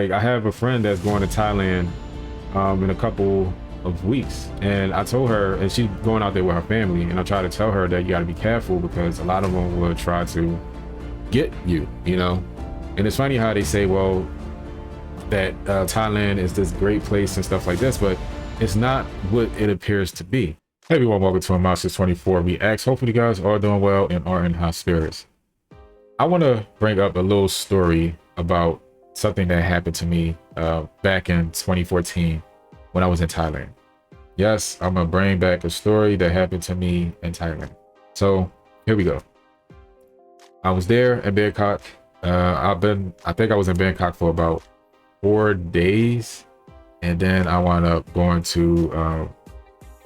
Like, I have a friend that's going to Thailand in a couple of weeks, and I told her, and she's going out there with her family, and I try to tell her that you got to be careful because a lot of them will try to get you, you know. And it's funny how they say, well, that Thailand is this great place and stuff like this, but it's not what it appears to be. Hey everyone, welcome to Monsters 24 Reacts. Hopefully you guys are doing well and are in high spirits. I want to bring up a little story about something that happened to me back in 2014 when I was in Thailand. Yes, I'm gonna bring back a story that happened to me in Thailand. So here we go. I was there in Bangkok. I think I was in Bangkok for about 4 days, and then I wound up going to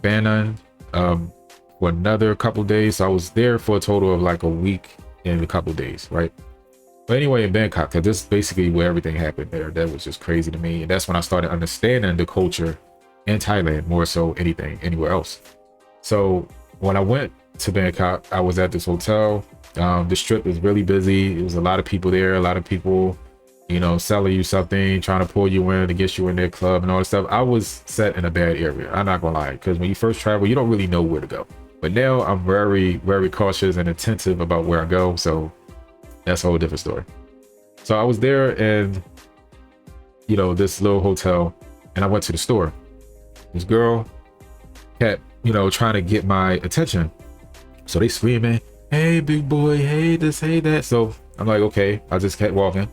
Banan for another couple days. So I was there for a total of like a week and a couple days, right? But anyway, in Bangkok, because this is basically where everything happened there. That was just crazy to me, and that's when I started understanding the culture in Thailand more so anything anywhere else. So when I went to Bangkok, I was at this hotel. The strip is really busy. There was a lot of people there, a lot of people, you know, selling you something, trying to pull you in to get you in their club and all that stuff. I was set in a bad area, I'm not gonna lie, because when you first travel, you don't really know where to go. But now I'm very, very cautious and attentive about where I go. So that's a whole different story. So I was there in, you know, this little hotel, and I went to the store. This girl kept, you know, trying to get my attention. So they screaming, "Hey, big boy, hey this, hey that." So I'm like, okay, I just kept walking.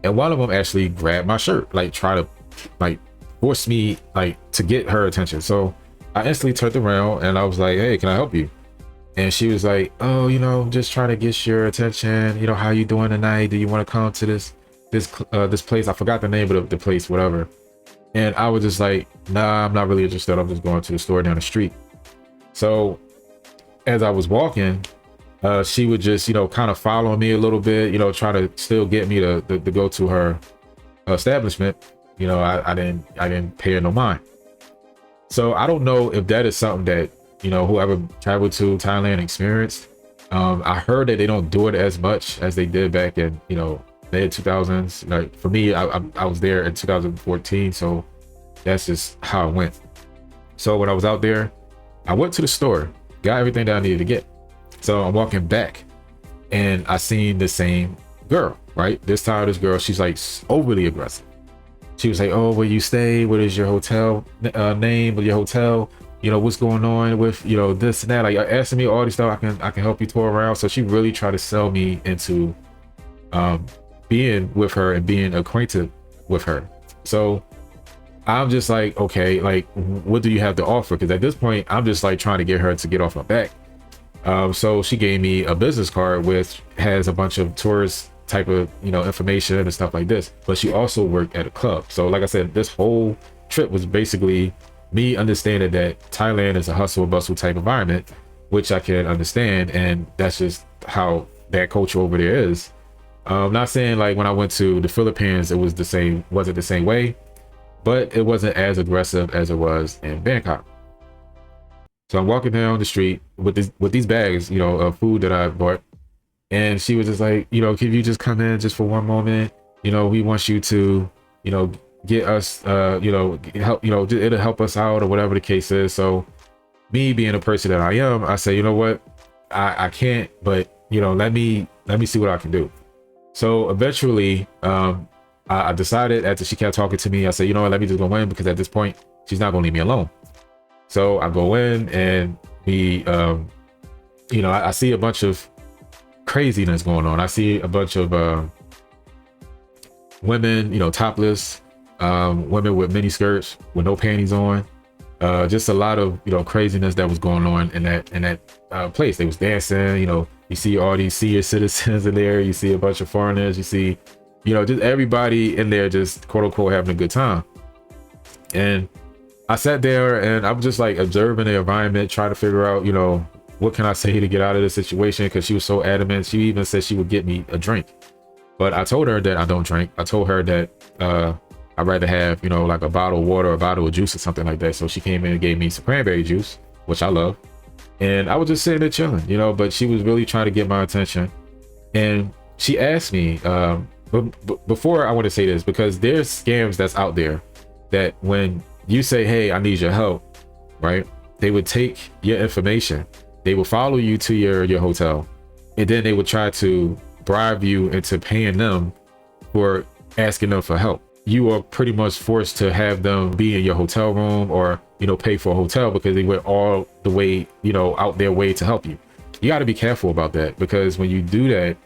And one of them actually grabbed my shirt, like try to like force me like to get her attention. So I instantly turned around and I was like, "Hey, can I help you?" And she was like, "Oh, you know, I'm just trying to get your attention. You know, how you doing tonight? Do you want to come to this place?" I forgot the name of the place, whatever. And I was just like, "Nah, I'm not really interested. I'm just going to the store down the street." So as I was walking, she would just, you know, kind of follow me a little bit, you know, try to still get me to go to her establishment. You know, I didn't pay her no mind. So I don't know if that is something that, you know, whoever traveled to Thailand experienced. I heard that they don't do it as much as they did back in, you know, mid 2000s. Like for me, I was there in 2014, so that's just how it went. So when I was out there, I went to the store, got everything that I needed to get. So I'm walking back, and I seen the same girl, right? This time, this girl, she's like overly aggressive. She was like, "Oh, where you stay? What is your hotel name? With your hotel? You know, what's going on with, you know, this and that?" Like asking me all this stuff. I can help you tour around. So she really tried to sell me into being with her and being acquainted with her. So I'm just like, okay, like what do you have to offer? Because at this point, I'm just like trying to get her to get off my back. So she gave me a business card which has a bunch of tourist type of, you know, information and stuff like this. But she also worked at a club. So like I said, this whole trip was basically me understanding that Thailand is a hustle and bustle type environment, which I can understand, and that's just how that culture over there is. I'm not saying like when I went to the Philippines it was the same, wasn't the same way, but it wasn't as aggressive as it was in Bangkok. So I'm walking down the street with these bags, you know, of food that I bought, and she was just like, you know, "Can you just come in just for one moment? You know, we want you to, you know, get us, you know, help, you know, it'll help us out," or whatever the case is. So me being a person that I am, I say, you know what, I can't, but you know, let me see what I can do. So eventually, I decided after she kept talking to me, I said, you know what, let me just go in, because at this point, she's not gonna leave me alone. So I go in, and we, you know, I see a bunch of craziness going on. I see a bunch of women, you know, topless, women with mini skirts with no panties on. Just a lot of, you know, craziness that was going on in that place. They was dancing. You know, you see all these senior citizens in there. You see a bunch of foreigners. You see, you know, just everybody in there just quote unquote having a good time. And I sat there and I'm just like observing the environment, trying to figure out, you know, what can I say to get out of this situation? Because she was so adamant. She even said she would get me a drink, but I told her that I don't drink. I told her that I'd rather have, you know, like a bottle of water or a bottle of juice or something like that. So she came in and gave me some cranberry juice, which I love. And I was just sitting there chilling, you know, but she was really trying to get my attention. And she asked me, but before I want to say this, because there's scams that's out there that when you say, hey, I need your help, right? They would take your information, they will follow you to your hotel, and then they would try to bribe you into paying them for asking them for help. You are pretty much forced to have them be in your hotel room, or pay for a hotel, because they went all the way out their way to help you. You got to be careful about that, because when you do that,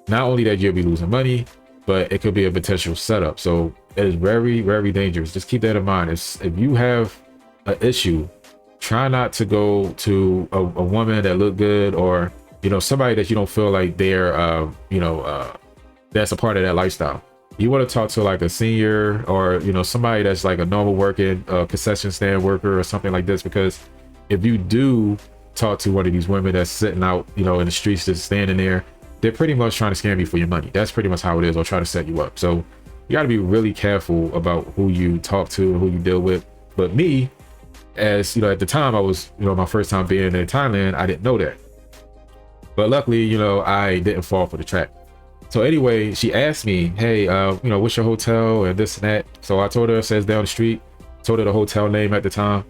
not only that you'll be losing money, but it could be a potential setup. So it is very, very dangerous. Just keep that in mind. If you have an issue, try not to go to a woman that look good, or somebody that you don't feel like they're that's a part of that lifestyle. You want to talk to like a senior, or somebody that's like a normal working concession stand worker or something like this, because if you do talk to one of these women that's sitting out in the streets, just standing there, they're pretty much trying to scam you for your money. That's pretty much how it is, or try to set you up. So you got to be really careful about who you talk to, who you deal with. But me, as at the time, I was my first time being in Thailand, I didn't know that, but luckily I didn't fall for the trap. So anyway, she asked me, hey, what's your hotel and this and that. So I told her, it says down the street, told her the hotel name at the time.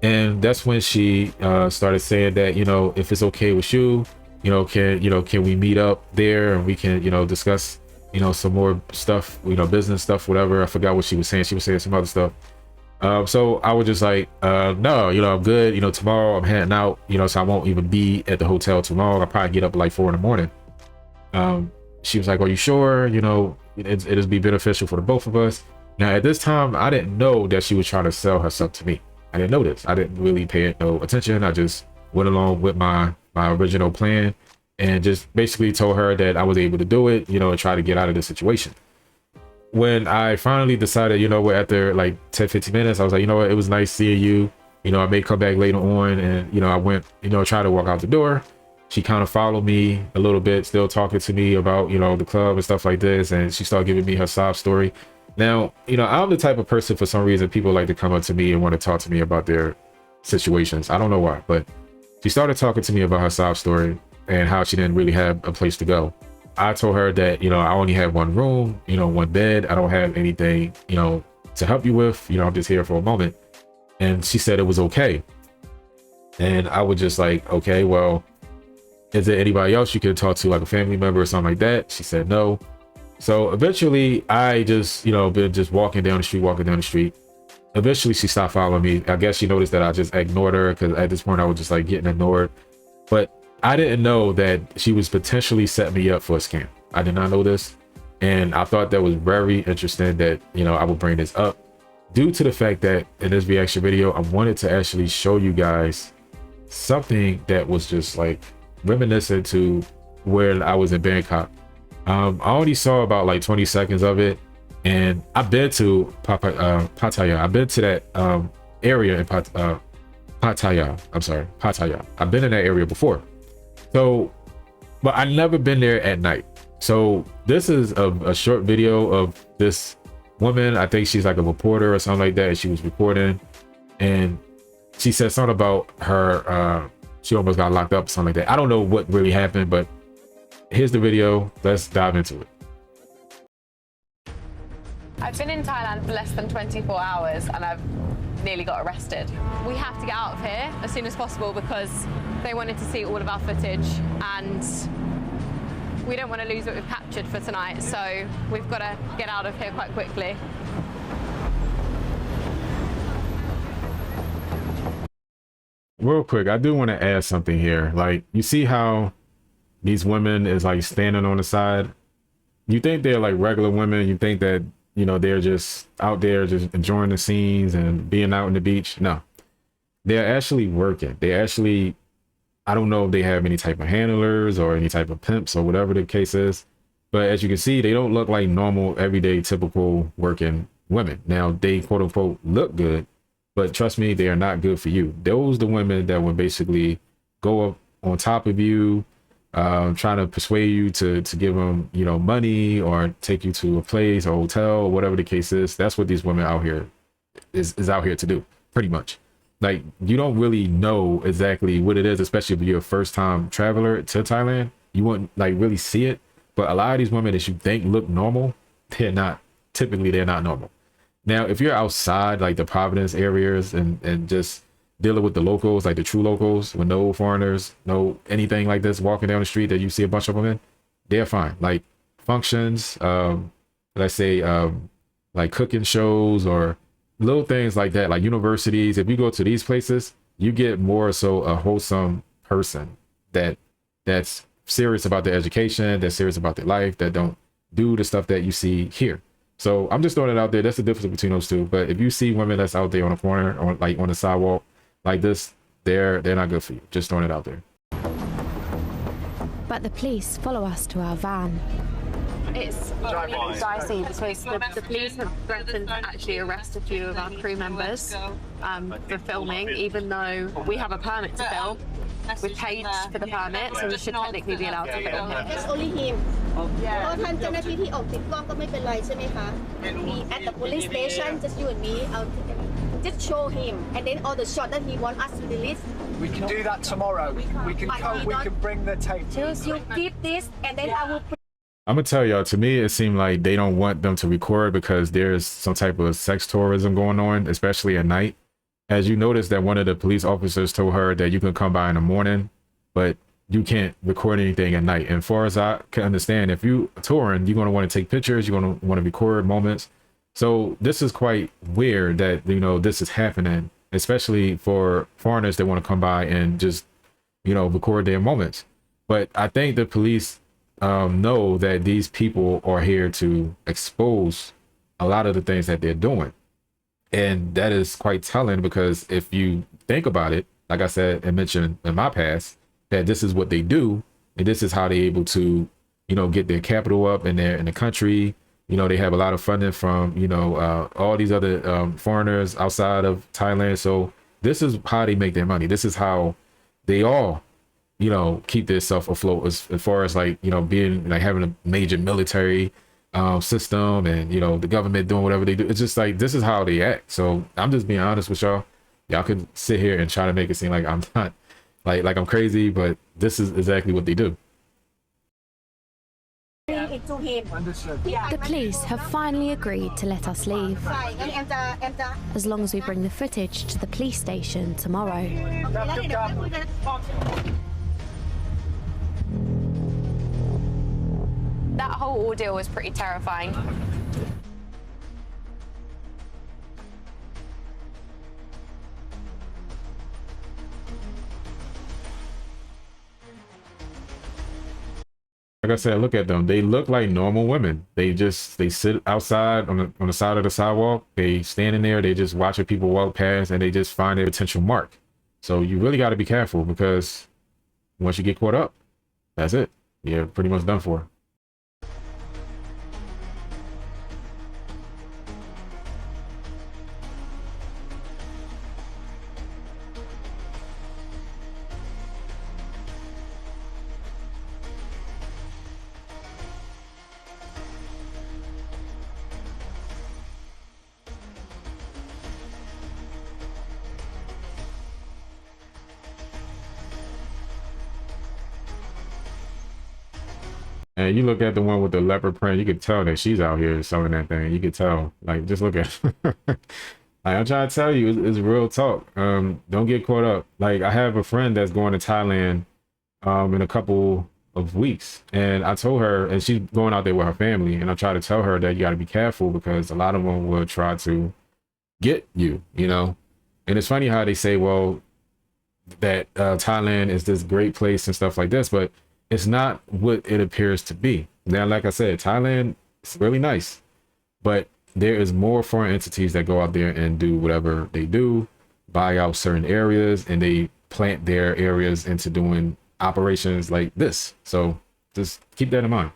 And that's when she started saying that, if it's okay with you, can we meet up there and we can, discuss, some more stuff, business stuff, whatever. I forgot what she was saying. She was saying some other stuff. So I was just like, no, I'm good. Tomorrow I'm heading out, so I won't even be at the hotel tomorrow. I'll probably get up at like 4 a.m. She was like, are you sure? It'll be beneficial for the both of us. Now, at this time, I didn't know that she was trying to sell herself to me. I didn't know this. I didn't really pay no attention. I just went along with my original plan, and just basically told her that I was able to do it, and try to get out of the situation. When I finally decided, after like 10-15 minutes, I was like, it was nice seeing you. I may come back later on, and I went, try to walk out the door. She kind of followed me a little bit, still talking to me about, the club and stuff like this. And she started giving me her sob story. Now, I'm the type of person, for some reason, people like to come up to me and want to talk to me about their situations. I don't know why, but she started talking to me about her sob story and how she didn't really have a place to go. I told her that, I only have one room, one bed. I don't have anything, to help you with. I'm just here for a moment. And she said it was okay. And I was just like, okay, well, is there anybody else you could talk to, like a family member or something like that? She said no. So eventually I just, been just walking down the street. Eventually she stopped following me. I guess she noticed that I just ignored her, because at this point I was just like getting ignored. But I didn't know that she was potentially setting me up for a scam. I did not know this. And I thought that was very interesting that, I would bring this up, due to the fact that in this reaction video, I wanted to actually show you guys something that was just like reminiscent to where I was in Bangkok. I only saw about like 20 seconds of it, and I've been to Pattaya. I've been to that area in Pattaya. I'm sorry, Pattaya. I've been in that area before. So, but I've never been there at night. So this is a short video of this woman. I think she's like a reporter or something like that. And she was reporting, and she said something about her, she almost got locked up or something like that. I don't know what really happened, but here's the video. Let's dive into it. I've been in Thailand for less than 24 hours and I've nearly got arrested. We have to get out of here as soon as possible because they wanted to see all of our footage and we don't want to lose what we've captured for tonight, so we've got to get out of here quite quickly. Real quick, I do want to add something here. Like, you see how these women is like standing on the side? You think they're like regular women? You think that, they're just out there just enjoying the scenes and being out on the beach? No, they're actually working. They actually, I don't know if they have any type of handlers or any type of pimps or whatever the case is, but as you can see, they don't look like normal, everyday, typical working women. Now, they quote unquote look good, but trust me, they are not good for you. Those the women that would basically go up on top of you, trying to persuade you to give them, money or take you to a place or hotel or whatever the case is. That's what these women out here is out here to do, pretty much. Like, you don't really know exactly what it is, especially if you're a first time traveler to Thailand. You wouldn't like really see it, But a lot of these women that you think look normal, they're not. Typically, they're not normal. Now, if you're outside like the Providence areas and just dealing with the locals, like the true locals, with no foreigners, no anything like this walking down the street that you see a bunch of them in, they're fine. Like functions, let's say like cooking shows or little things like that, like universities. If you go to these places, you get more so a wholesome person that's serious about their education, that's serious about their life, that don't do the stuff that you see here. So I'm just throwing it out there. That's the difference between those two. But if you see women that's out there on a corner or like on the sidewalk like this, they're not good for you. Just throwing it out there. But the police follow us to our van. It's dicey because the police have threatened to actually arrest a few of our crew members for filming, even though we have a permit to film. We've paid for the permit, so we should technically be allowed to film here. That's only him. เพราะท่านเจ้าหน้าที่ที่ออกติดกล้องก็ไม่เป็นไรใช่ไหมคะ We at the police station, just you and me, just show him, and then all the shot that he want us to delete. We can do that tomorrow. We can come. We can bring the tape. Just you keep this, and then I will. I'm gonna tell y'all, to me, it seemed like they don't want them to record because there's some type of sex tourism going on, especially at night. As you notice that one of the police officers told her that you can come by in the morning, but you can't record anything at night. And far as I can understand, if you touring, you're going to want to take pictures, you're going to want to record moments. So this is quite weird that, you know, this is happening, especially for foreigners that want to come by and just, you know, record their moments. But I think the police know that these people are here to expose a lot of the things that they're doing. And that is quite telling because if you think about it, like I said and mentioned in my past, that this is what they do, and this is how they're able to, you know, get their capital up in the country. You know, they have a lot of funding from, you know, all these other foreigners outside of Thailand. So this is how they make their money. This is how they all, you know, keep themselves afloat as far as like, you know, being like having a major military system and, you know, the government doing whatever they do. It's just like, this is how they act. So I'm just being honest with y'all. Y'all could sit here and try to make it seem like I'm not like I'm crazy, but this is exactly what they do. The police have finally agreed to let us leave, as long as we bring the footage to the police station tomorrow. That whole ordeal was pretty terrifying. Like I said, look at them. They look like normal women. They sit outside on the side of the sidewalk. They standing there. They just watching people walk past, and they just find a potential mark. So you really got to be careful because once you get caught up, that's it. You're pretty much done for. And you look at the one with the leopard print, you could tell that she's out here selling that thing. You could tell, like, just look at it. Like, I'm trying to tell you, it's real talk. Don't get caught up. Like, I have a friend that's going to Thailand in a couple of weeks, and I told her, and she's going out there with her family, and I try to tell her that you got to be careful because a lot of them will try to get you, you know. And it's funny how they say, well, that Thailand is this great place and stuff like this, but it's not what it appears to be. Now, like I said, Thailand is really nice, but there is more foreign entities that go out there and do whatever they do, buy out certain areas, and they plant their areas into doing operations like this. So just keep that in mind.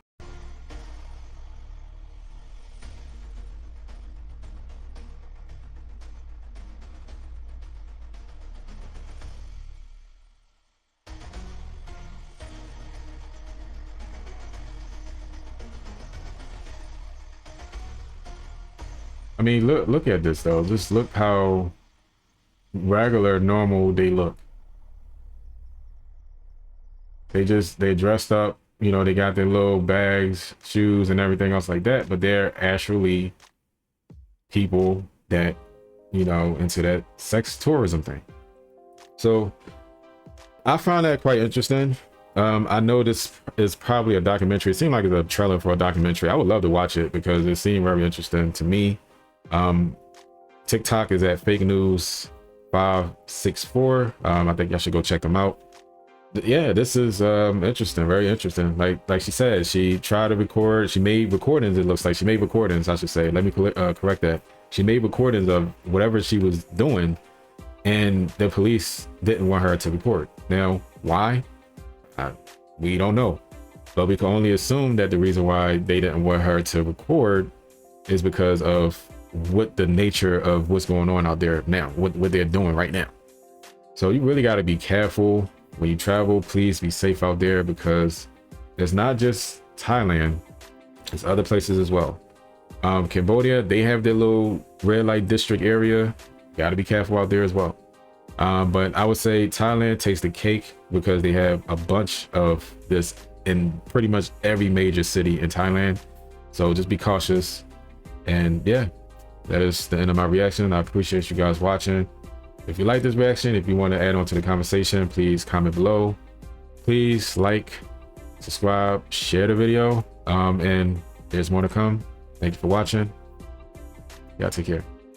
I mean, look at this though. Just look how regular, normal they look. They dressed up you know, they got their little bags, shoes, and everything else like that, but they're actually people that, you know, into that sex tourism thing. So I found that quite interesting. I know this is probably a documentary. It seemed like it's a trailer for a documentary. I would love to watch it because it seemed very interesting to me. TikTok is at fake news 564. I think y'all should go check them out. Yeah, this is interesting, very interesting. Like she said, she tried to record, she made recordings. It looks like she made recordings, I should say. Let me correct that. She made recordings of whatever she was doing, and the police didn't want her to record. Now, why? We don't know, but we can only assume that the reason why they didn't want her to record is because of what the nature of what's going on out there now, what they're doing right now. So you really got to be careful when you travel. Please be safe out there, because it's not just Thailand, it's other places as well. Cambodia, they have their little red light district area. Got to be careful out there as well. But I would say Thailand takes the cake because they have a bunch of this in pretty much every major city in Thailand. So just be cautious. And yeah, that is the end of my reaction. I appreciate you guys watching. If you like this reaction, if you want to add on to the conversation, please comment below. Please like, subscribe, share the video. And there's more to come. Thank you for watching. Y'all take care.